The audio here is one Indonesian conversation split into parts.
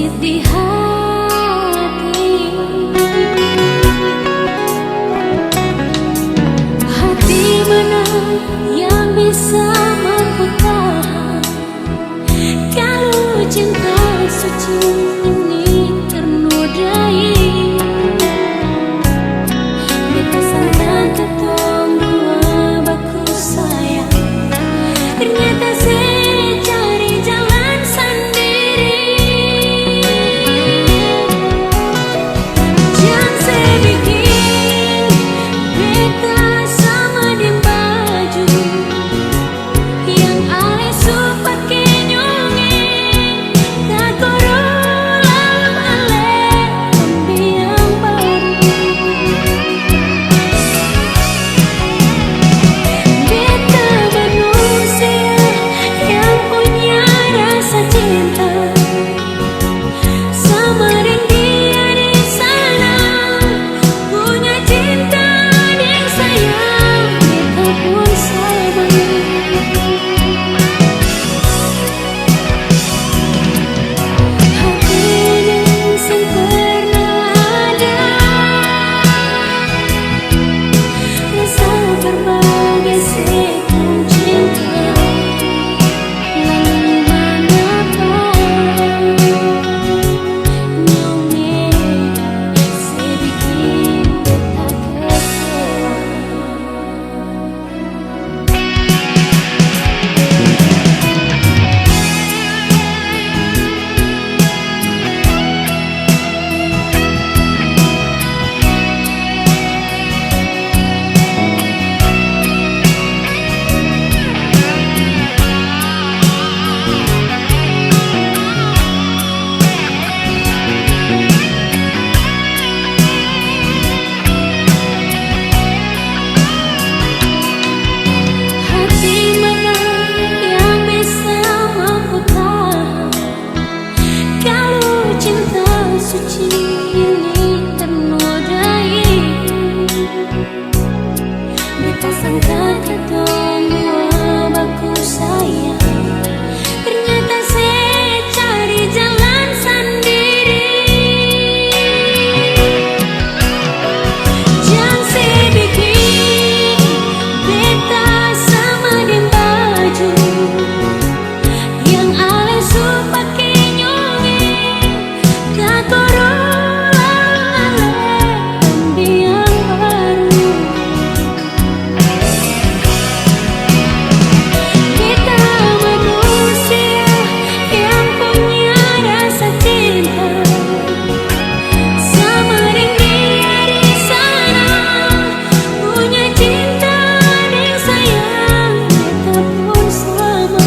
terbesit di hati. Hati mana yang bisa mampu tahan kalau cinta suci ini ternodai. Beta sangka ketong dua baku sayang, ternyata saya cari jalan sendiri. Jangan saya bikin beta sama di baju yang ale supat kenyongeng, tak korolam ale ambiang baru. Beta manusia yang punya rasa cinta sama dengan dia di sana, punya cinta dan sayang, beta pun sama. Hatinya yang pernah ada rasa berbagai sekam cinta, lalu mengapa nyongeng sedikit beta kecewa. Hati mana yang bisa mampu tahan kalau cinta suci ini ternodai. Beta sangka ketong dua baku sayang, ternyata saya cari jalan sendiri. Jangan saya bikin beta sama di baju yang ale supat kenyongeng, tak korolam ale ambiang baru. Beta manusia yang punya rasa cinta sama dengan dia di sana, punya cinta dan sayang, beta pun sama.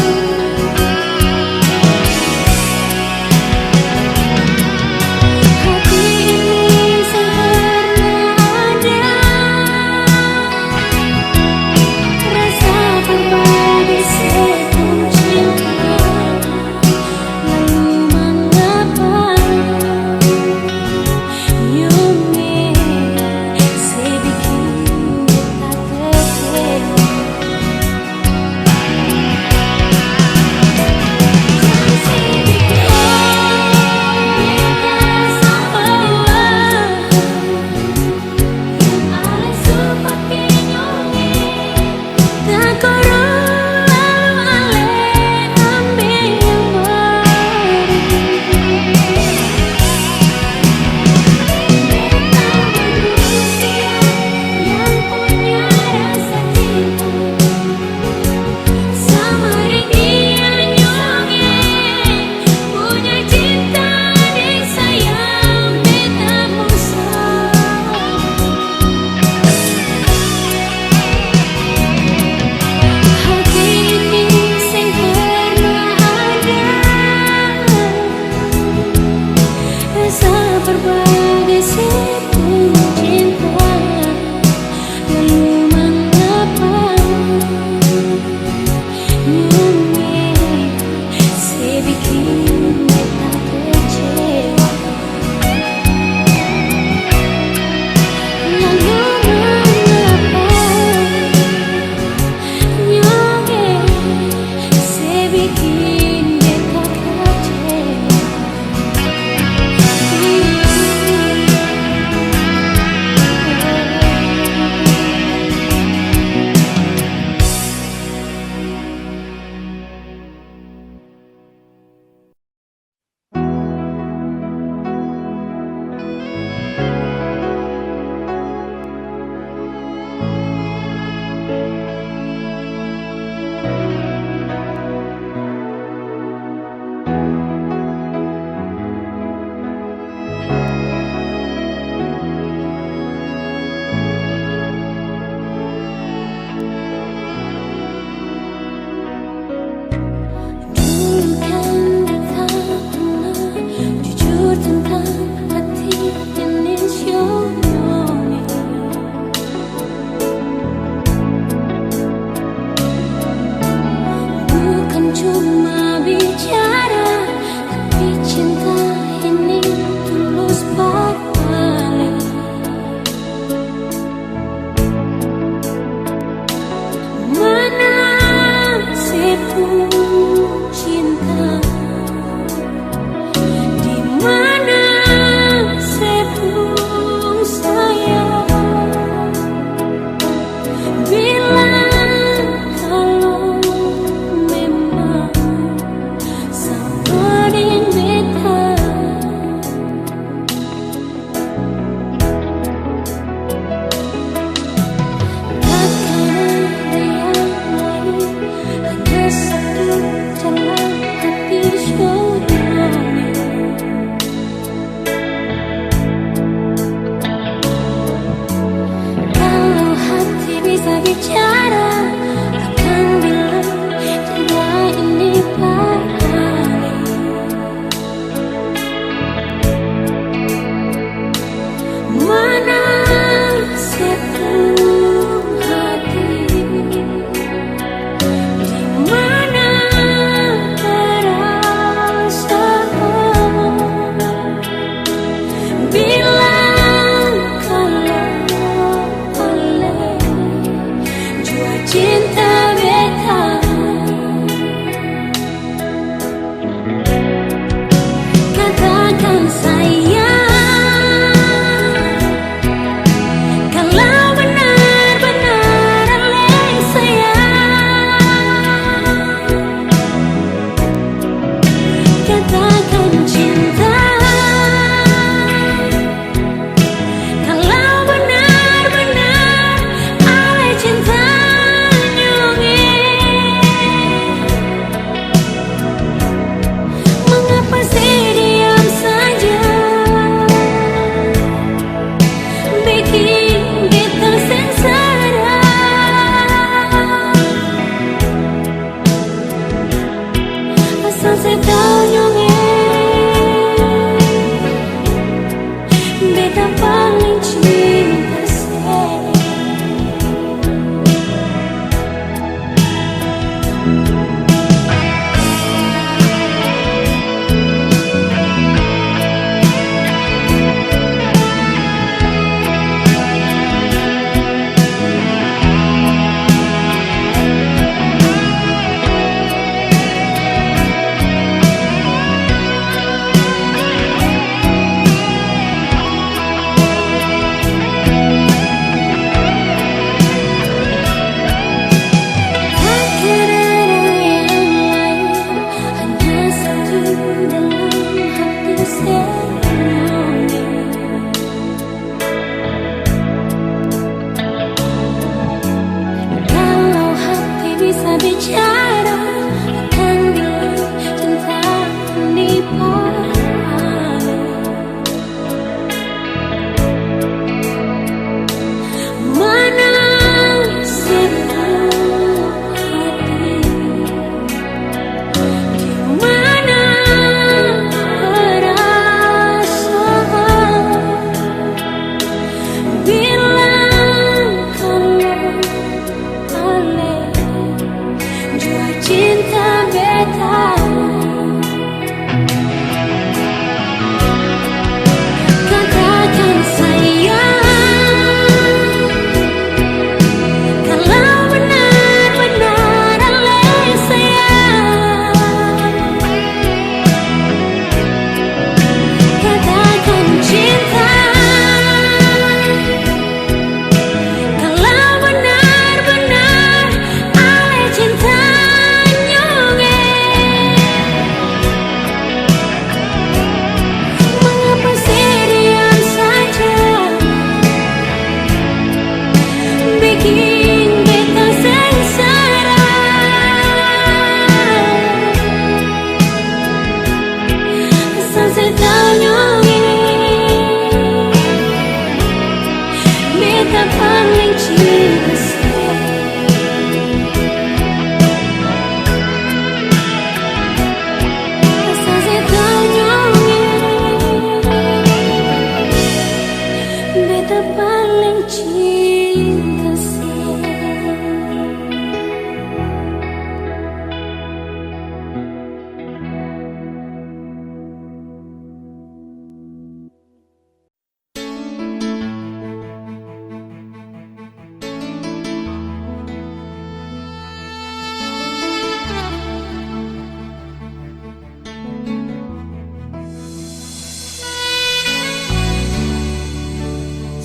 Hati ini pernah ada rasa berbagai sekam cinta, lalu mengapa nyongeng sedikit beta kecewa. Jangan saya bikin beta sama yang ale supat kenyongeng, tak korolam ale ambiang baru. Beta manusia yang punya rasa cinta sama dengan dia nyongeng, punya cinta dan sayang, beta pun sama. Hati ini sing pernah ada rasa berbagai sekam cinta, lalu mengapa nyongeng sedikit beta kecewa. Lalu mengapa nyongeng sedikit beta kecewa. setonyonge beta paling cinta se. Bicara akan bilang cinta menipu. Mana sebuah hati, di mana perasaan bilang kalau boleh jual cinta beta. Katakan sayang, kalau benar-benar oleh sayang. Katakan cinta, kalau benar-benar oleh cinta. Mengapa sih diam saja, bikin beta sengsara. Asal setonyonge beta paling cinta se. Asal setonyonge beta paling cinta se.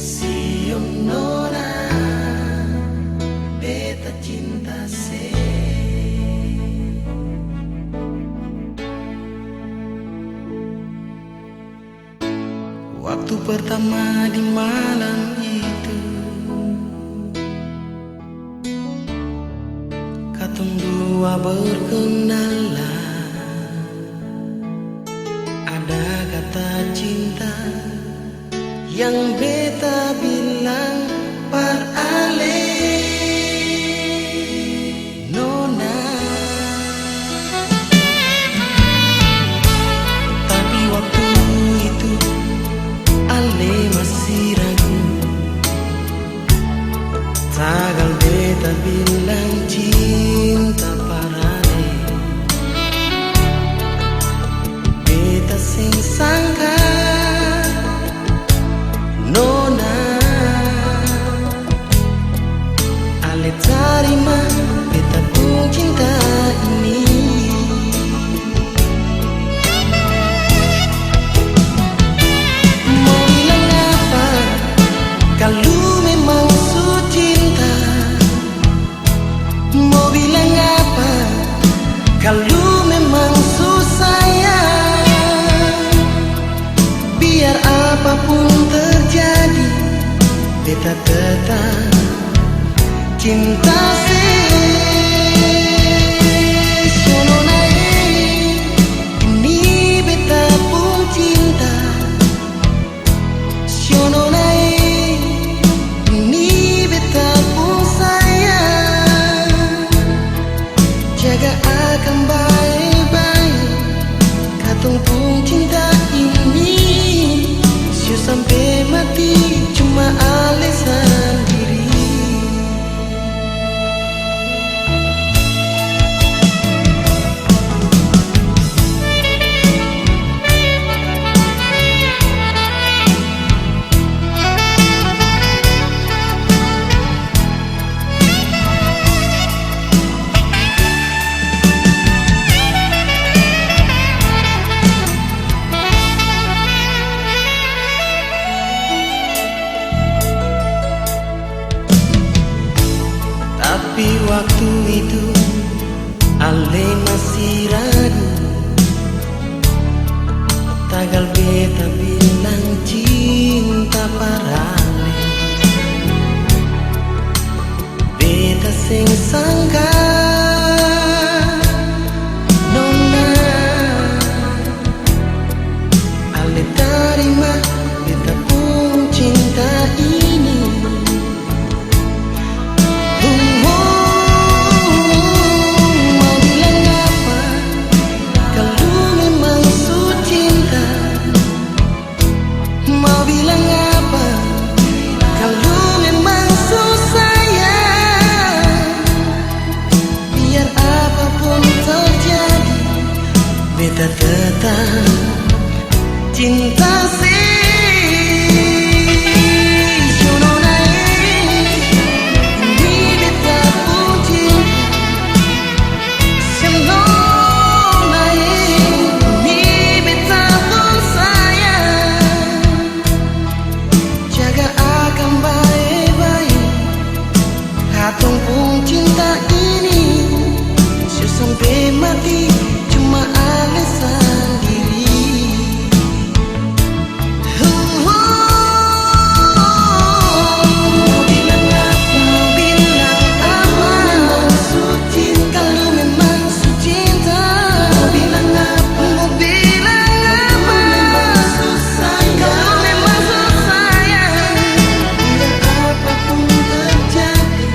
Sion nona, beta cinta se. Waktu pertama di malam itu, katong dua berkenalan. Ada kata cinta yang beta bilang par ale nona. Tapi waktu itu ale masih ragu. Tagal beta bilang cinta par ale, beta sing sangka nona ale tarima beta pun cinta ini. Mau bilang apa kalau memang su cinta? Mau bilang apa kalau memang su sayang? Biar apapun terjadi, beta tetap cinta se. Sono naik, ini beta pun cinta. Sono naik, ini beta pun sayang. Jaga akan baik-baik Katong pun cinta ini sio sampai mati cuma alasan diri. Tapi waktu itu Ale masih ragu, tagal beta bilang cinta parale. Beta sing sangka nona Ale tarima beta pun cinta ini. Beta tetap cinta sampai mati cuma alasan diri. Mau bilang apa? Mau bilang apa? Maksud cinta, kalau memang maksud cinta. Mau bilang apa? Mau bilang apa? Maksud sayang, kalau memang maksud sayang. Biar apapun terjadi,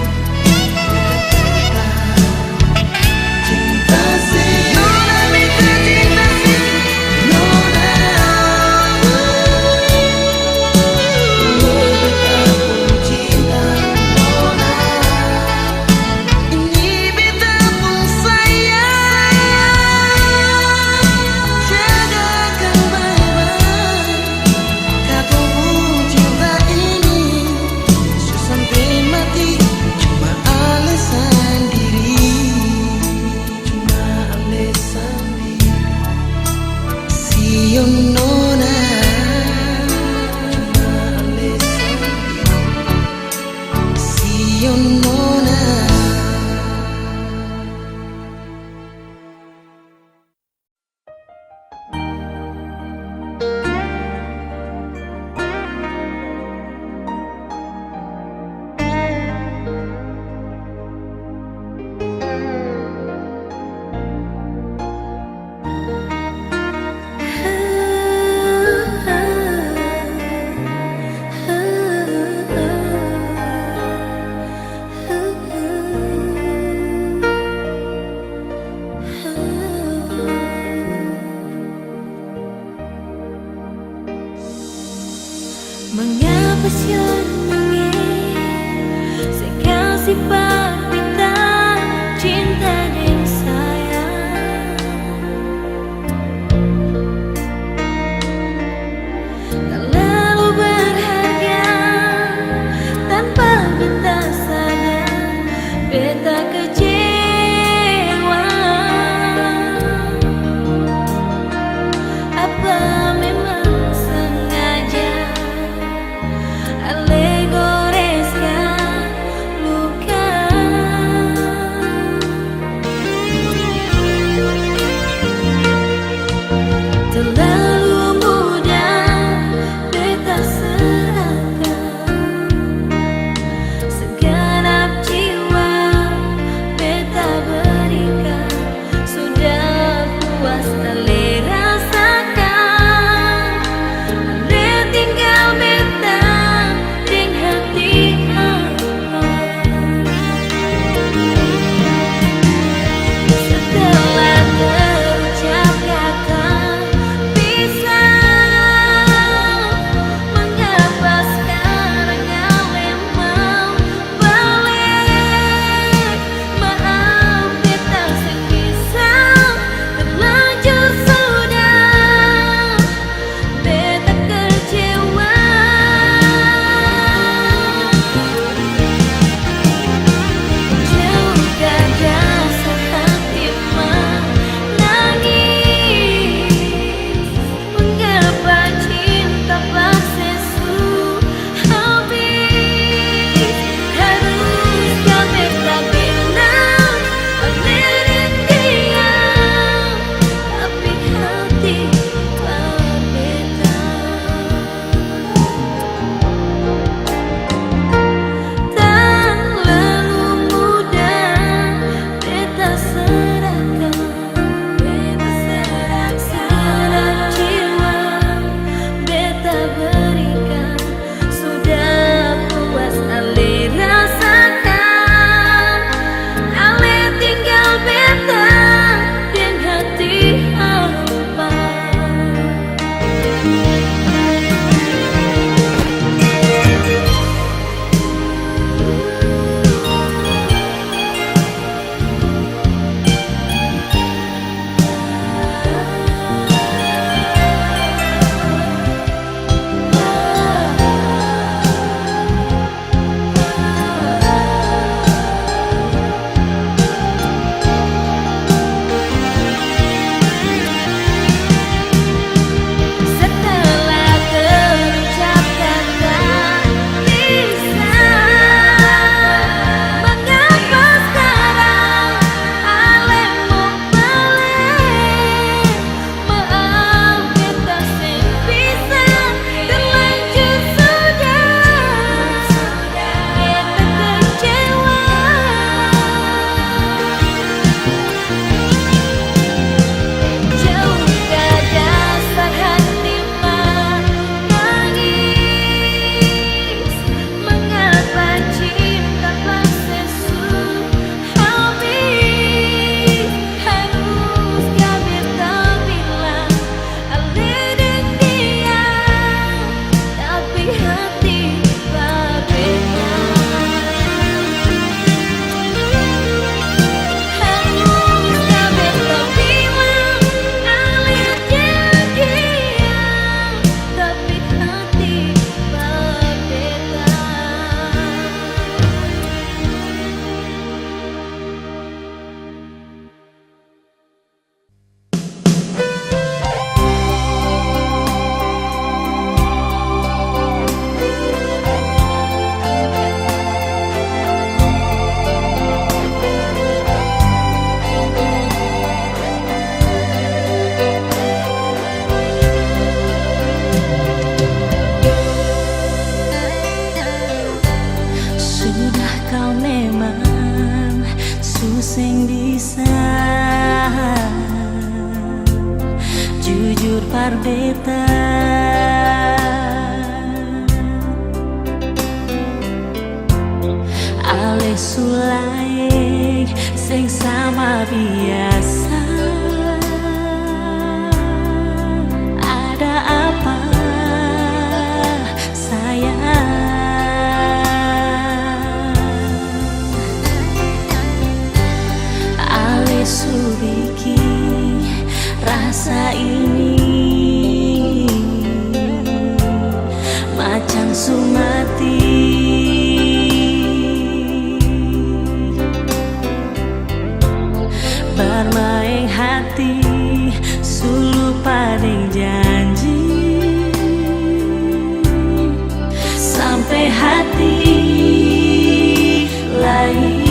nona, Sion nona. Mengapa sionange sekasih kita cinta dan sayang, terlalu berharga tanpa beta sadar beta kecewa. Apa memang sengaja Ale beta ale sulai sing sama biasa. Ada apa sayang? Ale subiki rasa ini macam sumati, bermain hati sulu padeng janji sampai hati lain.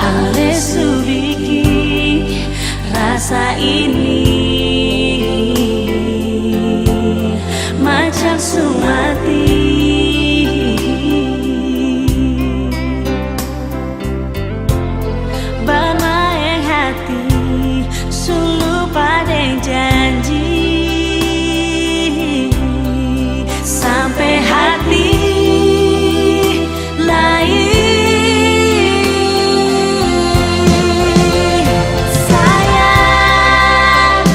Ale subiki rasa ini macam sumati, bermain hati sulu padeng janji sampai hati lain. Sayang,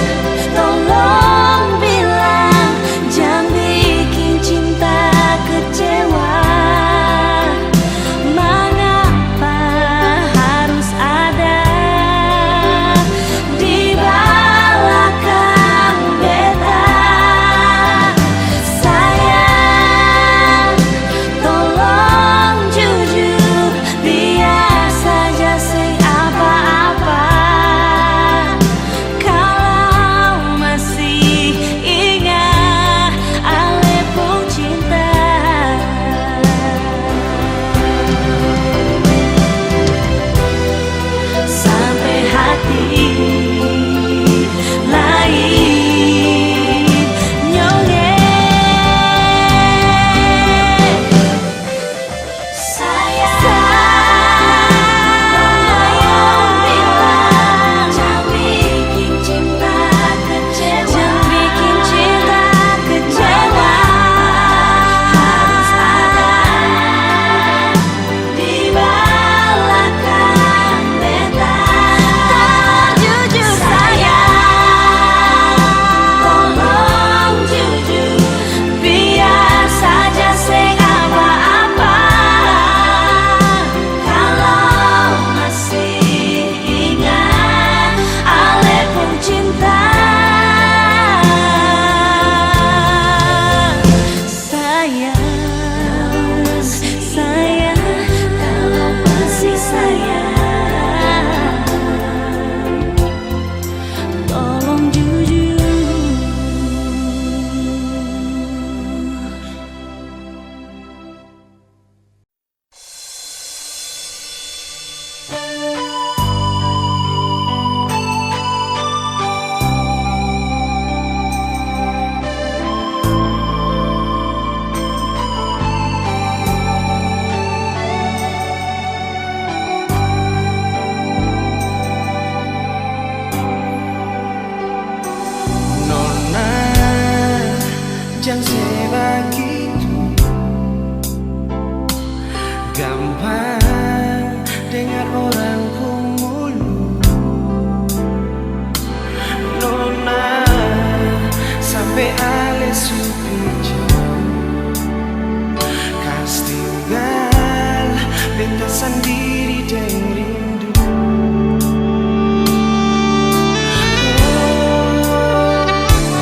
jeng rindu.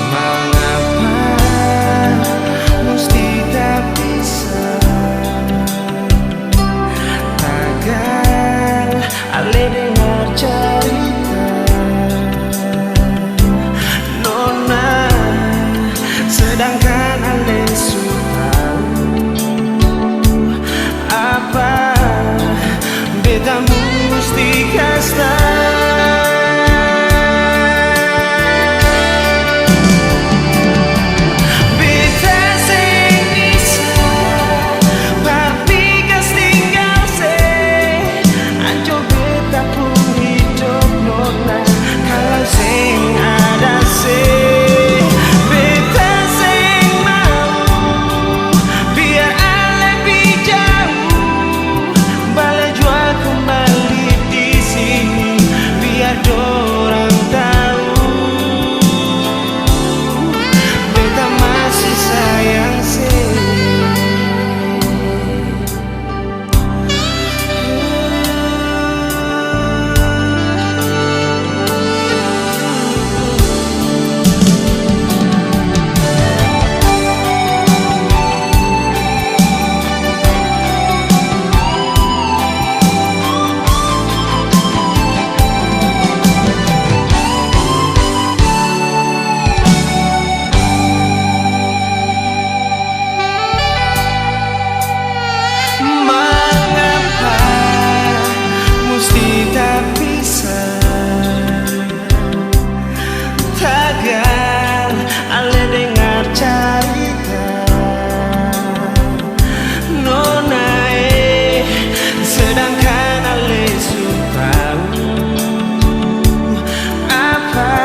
Mengapa mesti tak bisa tagal ale dengar cerita nona, sedangkan ale sudah apa beta mesti kasta. Beta sing bisa berpikas tinggal se ancur beta pun hidup nona kalau sing ada se. Beta sing mau biar ale jauh balik jual kembali di sini biar dorang tahu beta masih sayang sih. Mengapa mesti tak bisa tagal ale dengar cerita nona, sedangkan ale tahu apa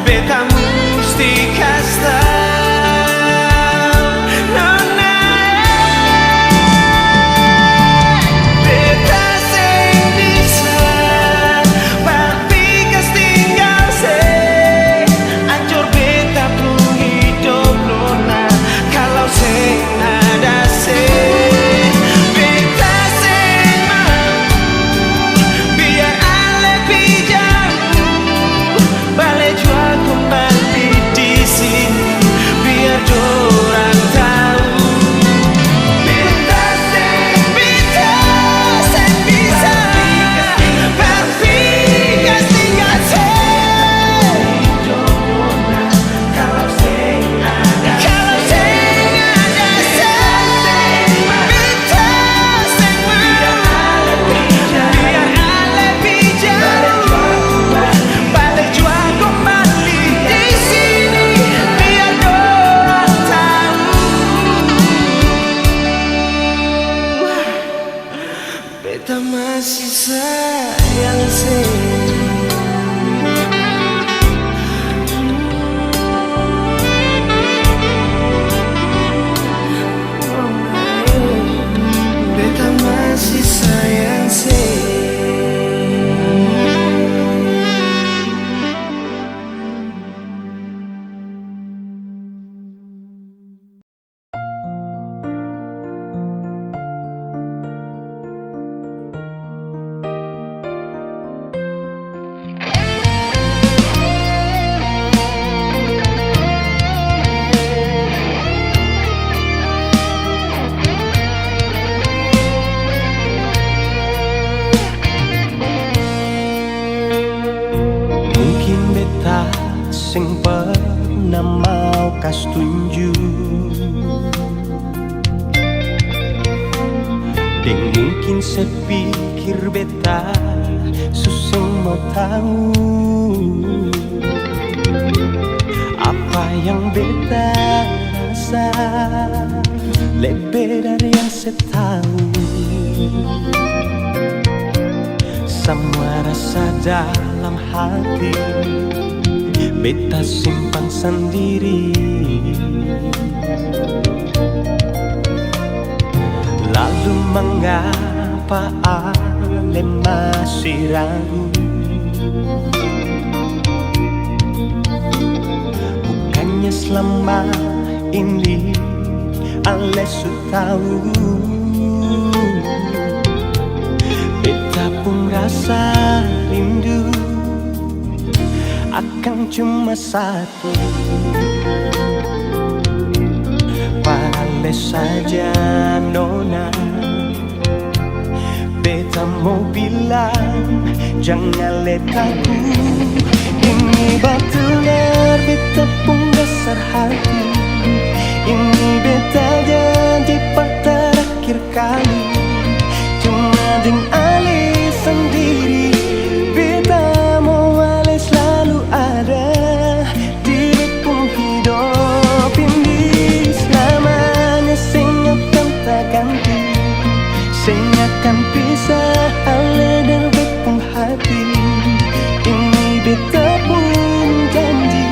beta mesti kasta. Beta masih sayang sih. Beta masih sayang sih. Sing pernah mau kas tunjuk deng mungkin sepikir beta susung mau tahu apa yang beta rasa lebih dari yang setahu. Semua rasa dalam hati beta simpan sendiri. Lalu mengapa ale masih ragu? Bukannya selama ini ale su tahu rasa rindu akan cuma satu. Boleh saja nona, beta mau bilang jangan letaku. Ini betul-betul beta pun dasar hati. Ini beta janji terakhir kali. Cuma dengan alih sendiri, beta mau alih selalu ada di pun hidup ini. Selamanya sing akan tak ganti, sing akan pisah alih dan bepung hati. Ini beta pun janji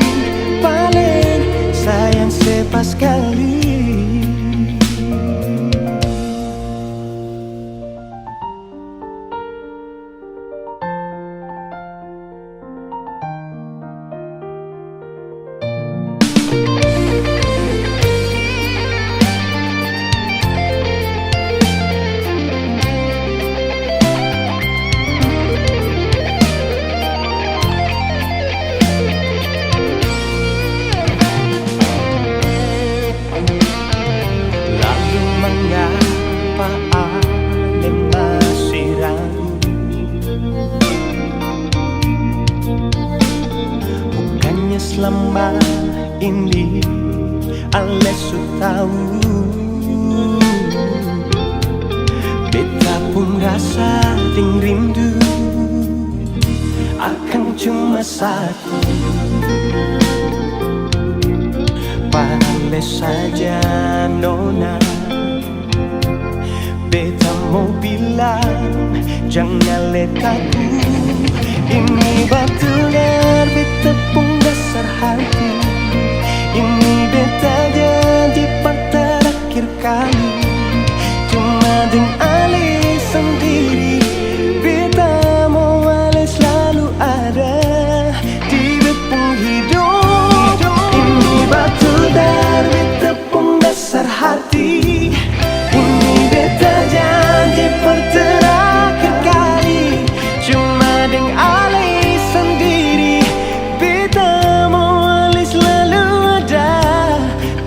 paling sayang sepas kali. Selama ini Ale su tahu, beta pun rasa ting rindu akan cuma satu. Boleh saja nona, beta mau bilang jangan letaku. Ini betul-betul beta pun dasar hati. Ini beta janji terakhir kali. Cuma dengan alih sendiri, beta mau alih selalu ada di bepung hidup. Ini betul-betul beta pun dasar hati. Ini beta janji terakhir kali. Cuma dengan alih sendiri, beta mau alih selalu ada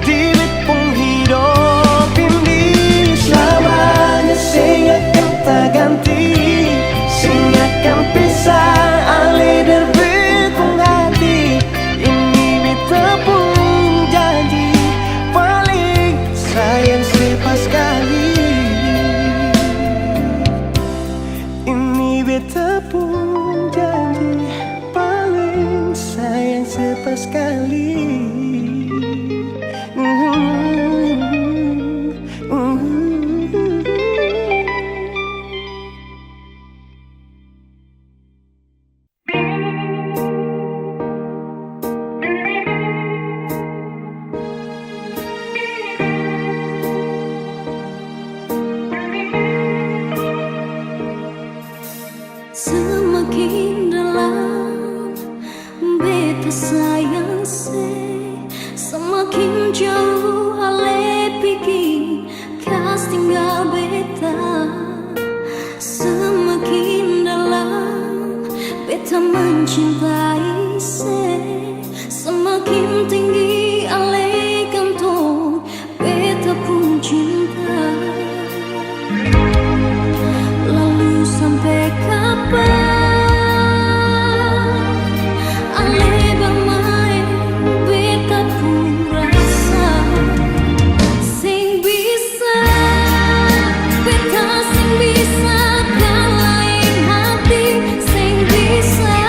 di bepung hidup ini. Selamanya sing akan tak ganti, sing akan pisah alih dari bepung hati. Ini beta pun janji paling sayang sepas kali. Ini beta pun janji paling sayang sepas kali. Semakin dalam beta sayang semakin jauh ale pergi kas tinggal beta. Semakin dalam beta mencintai semakin tinggi ale kantong beta pun cinta. Lalu sampai kapan ale bermain beta pun rasa sing bisa beta sing bisa kalahin hati, sing bisa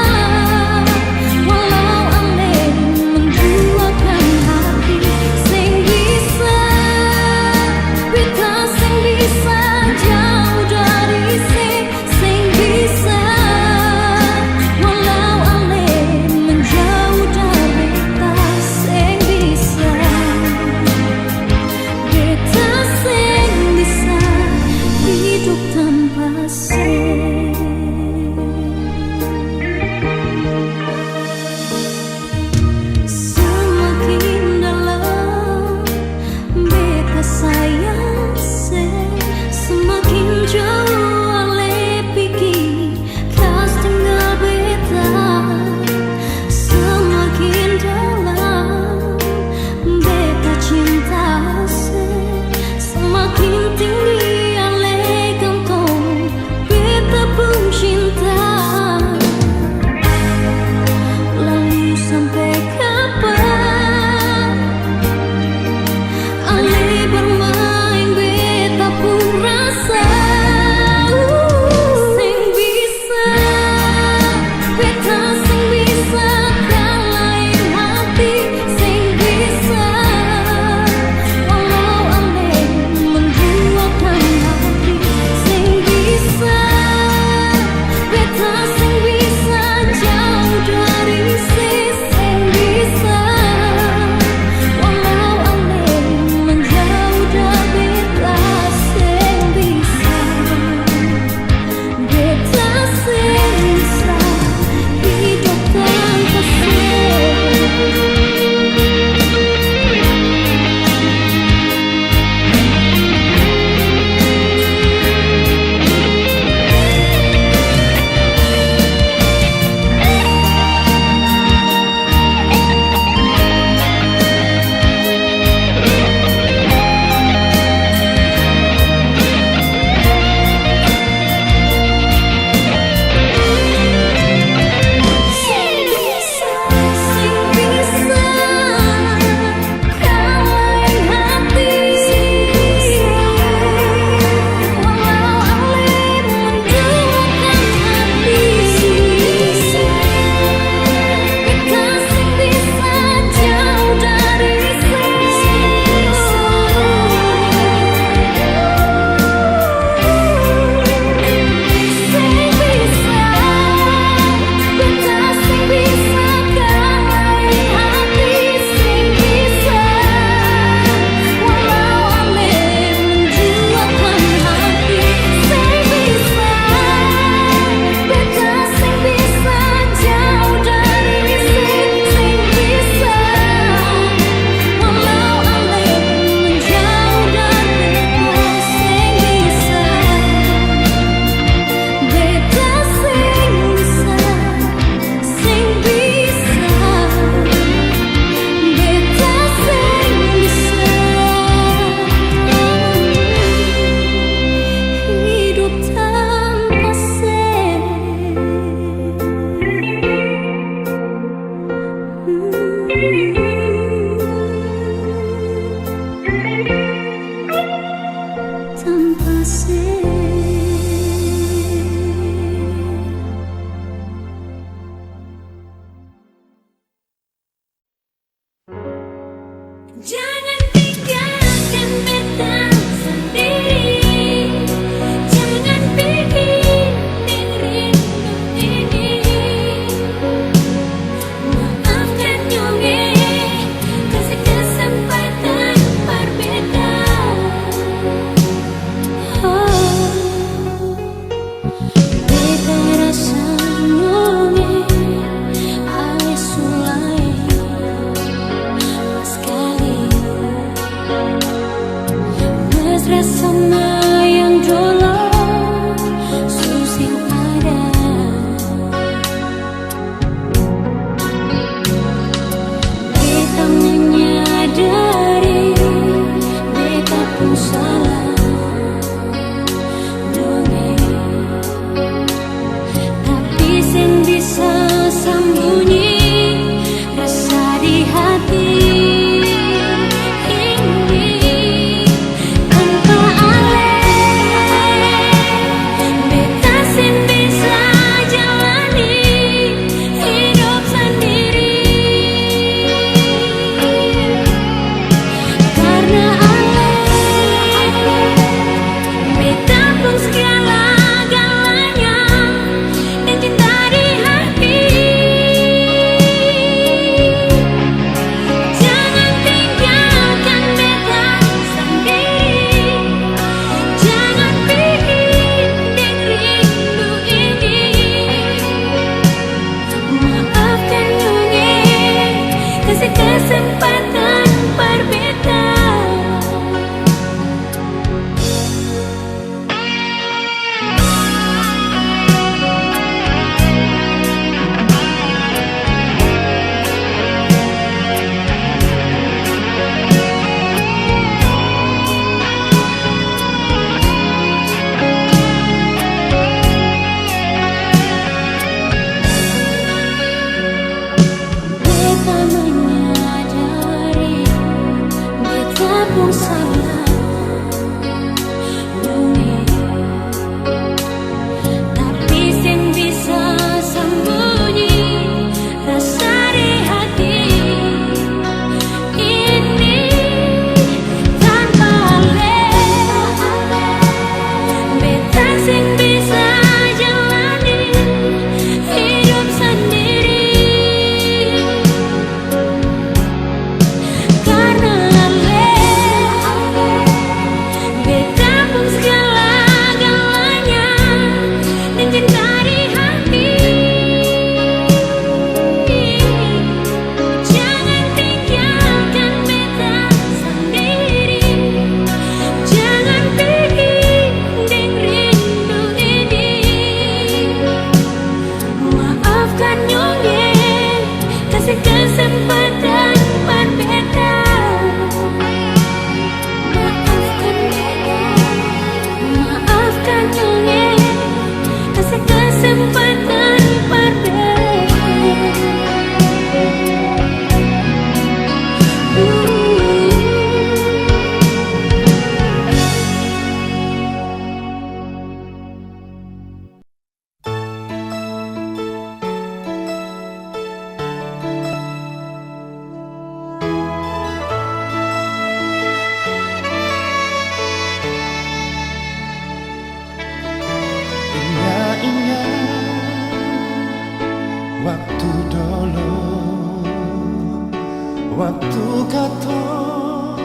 Waktu katong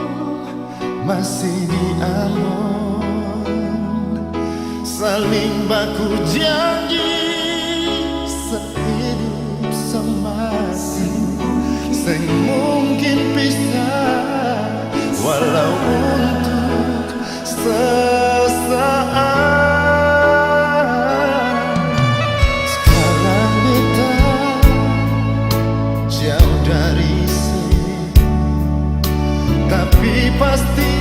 masih di alon, saling baku janji sehidup semati, sing mungkin pisah walau untuk sesaat. Sekarang beta jauh dari sini, tapi pasti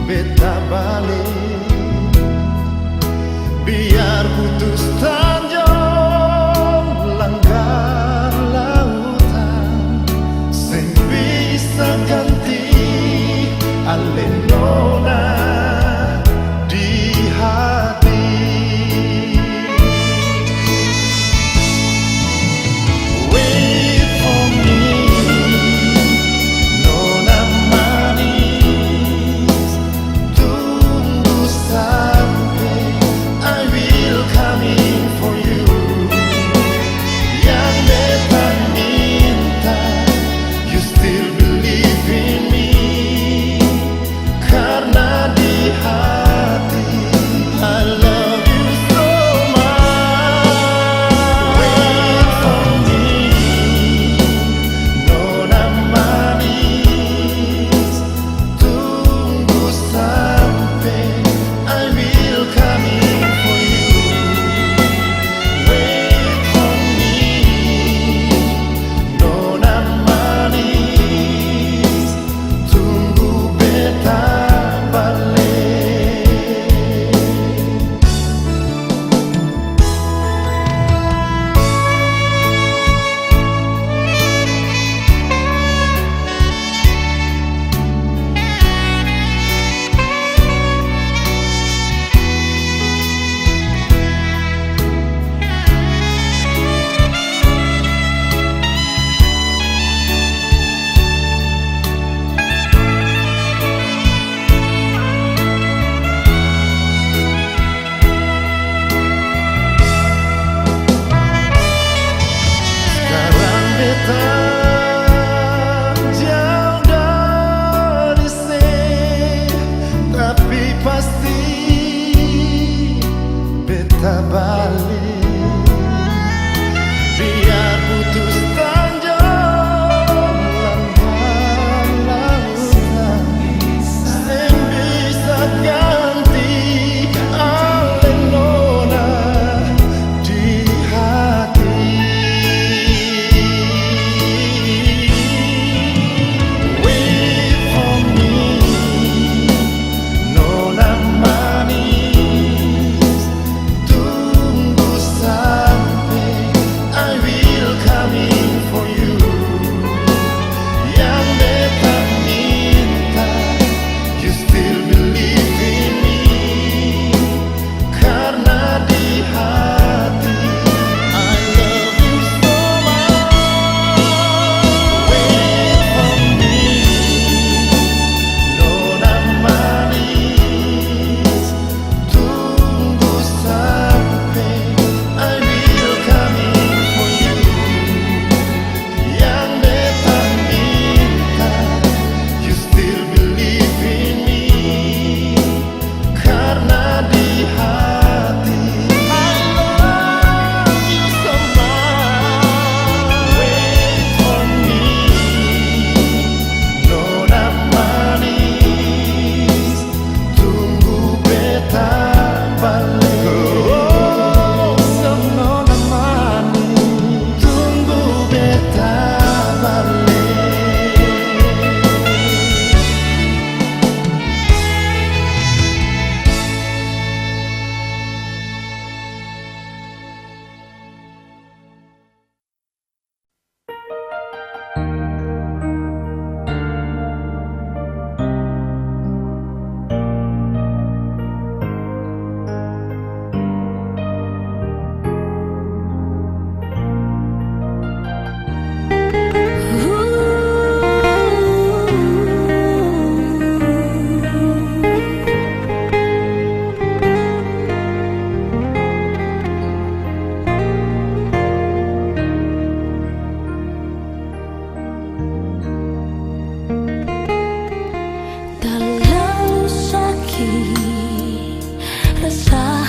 beta balik. Biar putus tanjung langgar lautan, sing bisa ganti alenona di hati. Wait for me, nona manis, tunggu sampai I will coming for you. Yang beta minta, you still believe in me, karena di hati I love you so much. Wait for me, nona manis, tunggu sampai I will coming for you. Wait for me, nona manis, tunggu beta balik. Sekarang beta jauh dari sini, tapi pasti beta balik. Biar putus tanjung langgar lautan, sing bisa ganti alenona di hati. Wait for me, nona manis, tunggu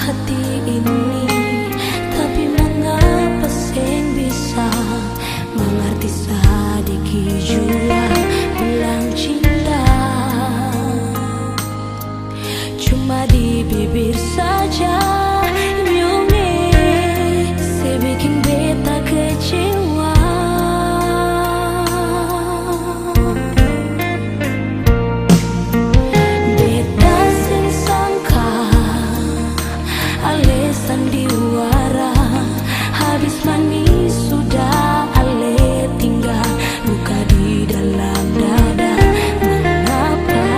hati ini, tapi mengapa sing bisa mengerti sedikit jua bilang cinta. Cuma di bibir saja nyone sebikin beta kecewa. Beta sing sangka ale sandiwara, habis manis sudah ale tinggal luka di dalam dada. Mengapa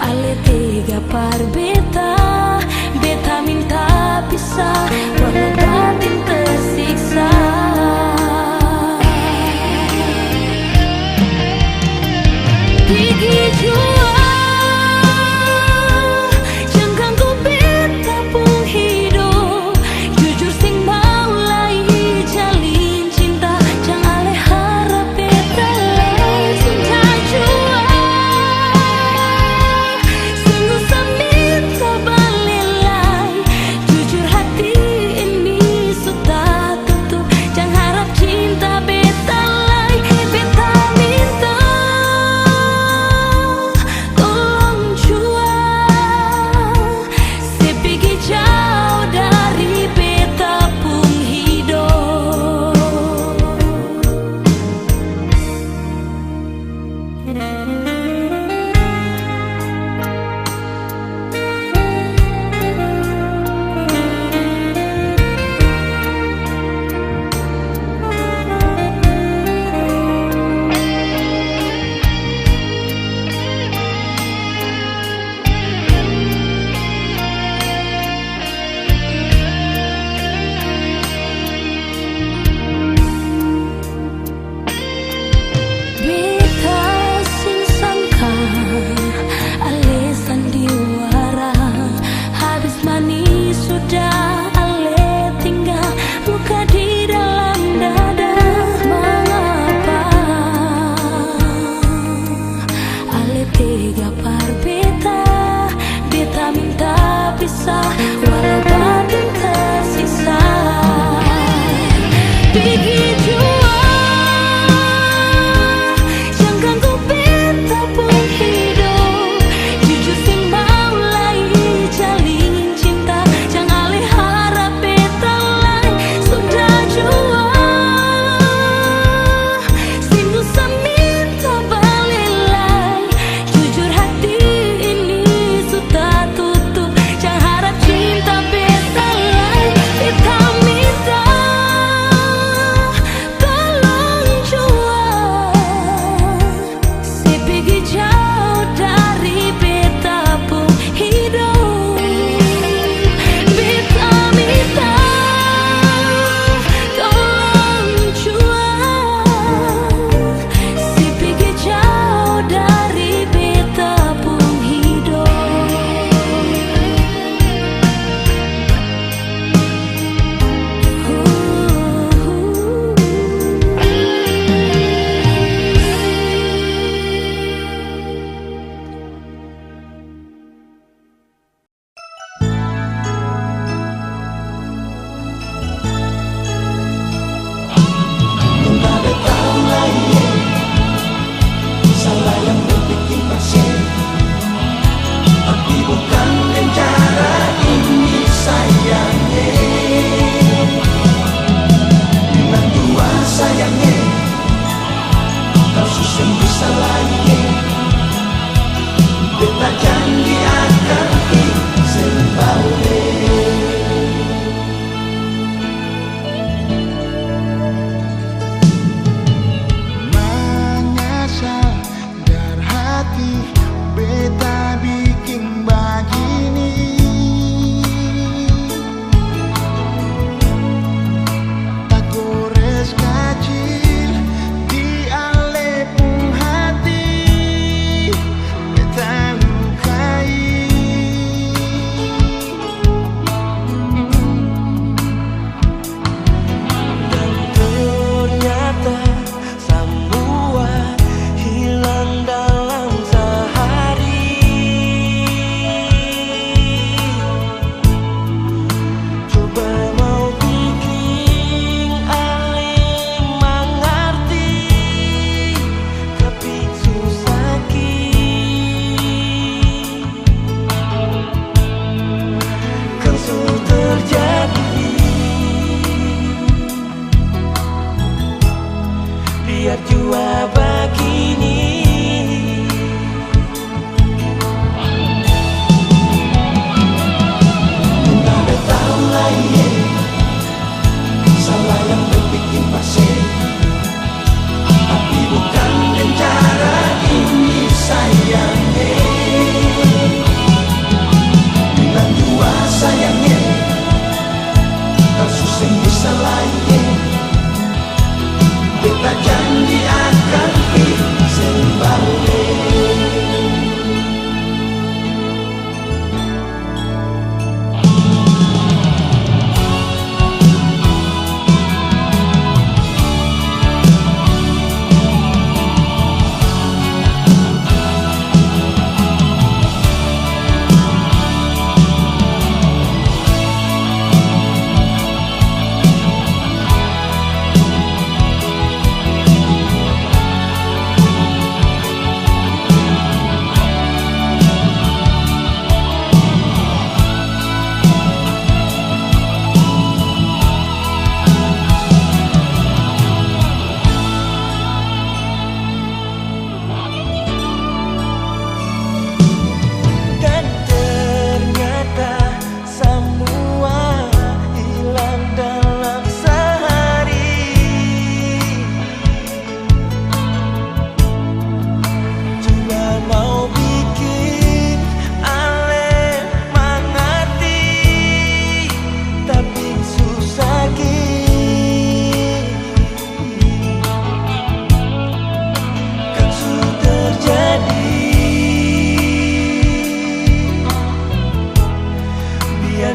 ale tega par beta, beta minta pisah walau batin tersiksa. Gigi jua jangan ganggu beta pun hidup, jujur sing mau lai jalin cinta, jangan ale harap beta lai sudah jua. Sungguh minta balik lai, jujur hati ini sudah tutup, jangan harap cinta beta lai. Beta minta tolong jua, sepigi jauh dari beta pun hidup. Beta sing sangka ale sandiwara, habis manis sudah ale tinggal luka di dalam dada. Mengapa ale tega par beta, beta minta pisah walau batin tersiksa. Pergi jua jangan ganggu beta pun hidup, jujur sing mau lai jalin cinta, jangan ale harap beta lai sudah jua. Singgu minta balik lai, jujur hati ini sudah tutup, jangan harap cinta beta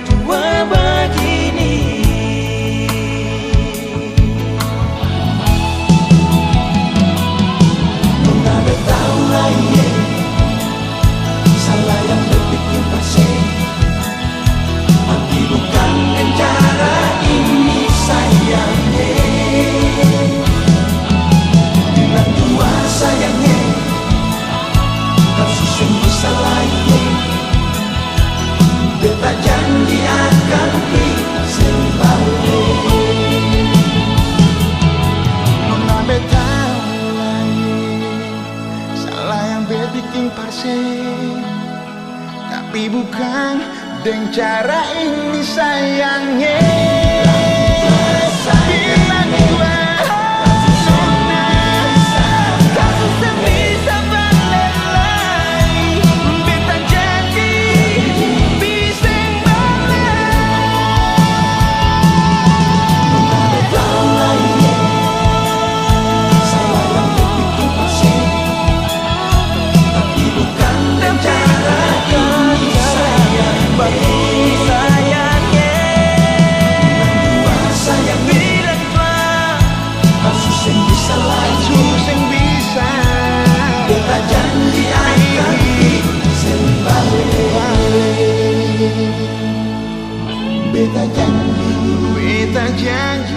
dua begini. Nona tahu lah ye, salah yang berbikin pasir. Tapi bukan dengan cara ini sayangnya. Bila tua sayangnya, kau sungguh salah ye. Beta janji akan disembah. Nona beta salah yang beta bikin parse. Tapi bukan dengan cara ini sayangnya. Bila dua Nona, kau susah bisa balik lagi. Beta janji bisa balik. Nona beta lagi salah yang bikin pusing. Tapi bukan dengan cara ini sayangnya. Beta janji akan disembah. Beta janji